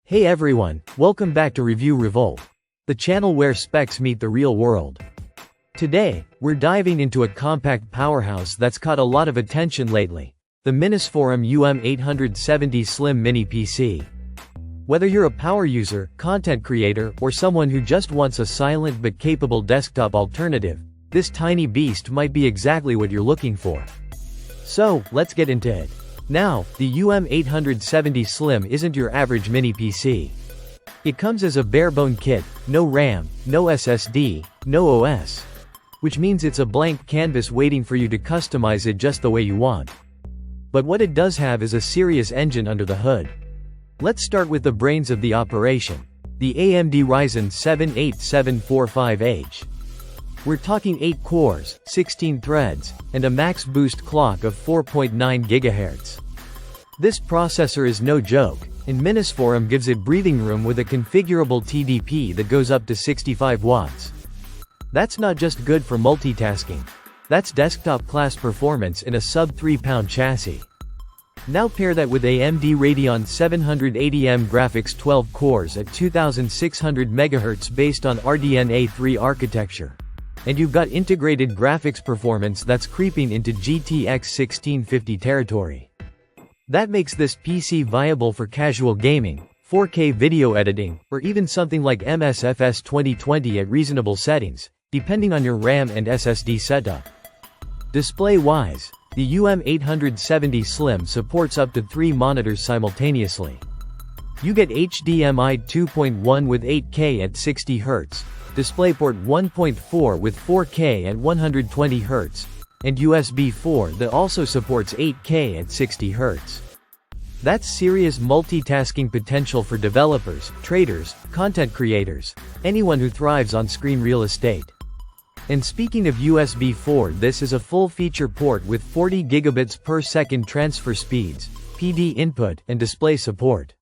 Hey everyone, welcome back to Review Revolt, the channel where specs meet the real world. Today, we're diving into a compact powerhouse that's caught a lot of attention lately, the MINISFORUM UM870 Slim Mini PC. Whether you're a power user, content creator, or someone who just wants a silent but capable desktop alternative, this tiny beast might be exactly what you're looking for. So, let's get into it. Now, the UM870 Slim isn't your average mini PC. It comes as a barebone kit, no RAM, no SSD, no OS. Which means it's a blank canvas waiting for you to customize it just the way you want. But what it does have is a serious engine under the hood. Let's start with the brains of the operation, the AMD Ryzen 7 8745H. We're talking 8 cores, 16 threads, and a max boost clock of 4.9 GHz. This processor is no joke, and MINISFORUM gives it breathing room with a configurable TDP that goes up to 65 watts. That's not just good for multitasking. That's desktop-class performance in a sub-3-pound chassis. Now pair that with AMD Radeon 780M graphics 12 cores at 2600 MHz based on RDNA 3 architecture. And you've got integrated graphics performance that's creeping into GTX 1650 territory. That makes this PC viable for casual gaming, 4K video editing, or even something like MSFS 2020 at reasonable settings, depending on your RAM and SSD setup. Display-wise, the UM870 Slim supports up to 3 monitors simultaneously. You get HDMI 2.1 with 8K at 60 Hz, DisplayPort 1.4 with 4K at 120 Hz, and USB 4 that also supports 8K at 60 Hz. That's serious multitasking potential for developers, traders, content creators, anyone who thrives on screen real estate. And speaking of USB 4, this is a full-feature port with 40 gigabits per second transfer speeds, PD input, and display support.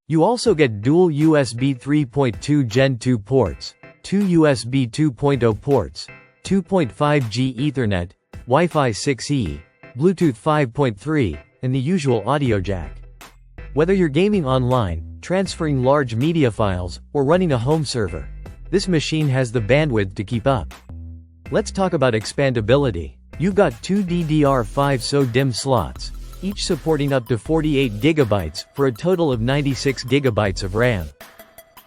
You also get dual USB 3.2 Gen 2 ports, 2 USB 2.0 ports, 2.5G Ethernet, Wi-Fi 6E, Bluetooth 5.3, and the usual audio jack. Whether you're gaming online, transferring large media files, or running a home server, this machine has the bandwidth to keep up. Let's talk about expandability. You've got 2 DDR5 SO-DIMM slots, each supporting up to 48 GB for a total of 96 GB of RAM.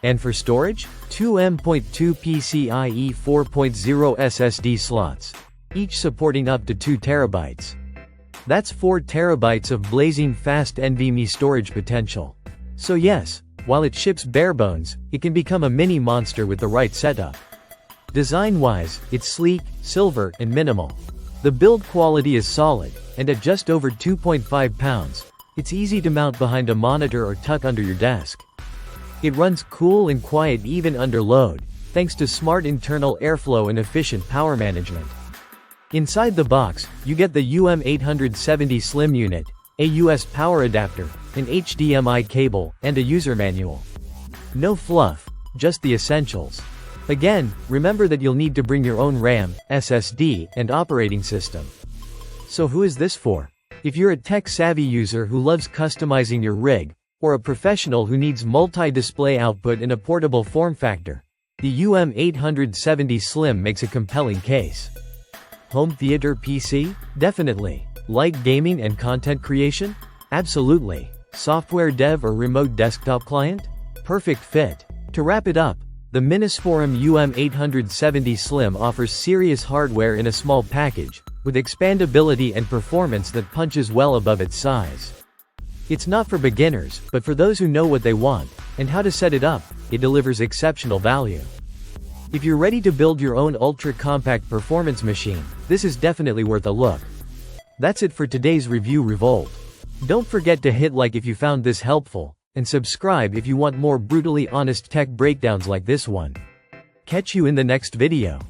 And for storage, 2 M.2 PCIe 4.0 SSD slots, each supporting up to 2 TB. That's 4 TB of blazing fast NVMe storage potential. So yes, while it ships bare bones, it can become a mini monster with the right setup. Design-wise, it's sleek, silver, and minimal. The build quality is solid, and at just over 2.5 pounds, it's easy to mount behind a monitor or tuck under your desk. It runs cool and quiet even under load, thanks to smart internal airflow and efficient power management. Inside the box, you get the UM870 Slim unit, a USB power adapter, an HDMI cable, and a user manual. No fluff, just the essentials. Again, remember that you'll need to bring your own RAM, SSD, and operating system. So who is this for? If you're a tech-savvy user who loves customizing your rig, or a professional who needs multi-display output in a portable form factor, the UM870 Slim makes a compelling case. Home theater PC? Definitely. Light gaming and content creation? Absolutely. Software dev or remote desktop client? Perfect fit. To wrap it up, the MINISFORUM UM870 Slim offers serious hardware in a small package, with expandability and performance that punches well above its size. It's not for beginners, but for those who know what they want, and how to set it up, it delivers exceptional value. If you're ready to build your own ultra-compact performance machine, this is definitely worth a look. That's it for today's Review Revolt. Don't forget to hit like if you found this helpful, and subscribe if you want more brutally honest tech breakdowns like this one. Catch you in the next video.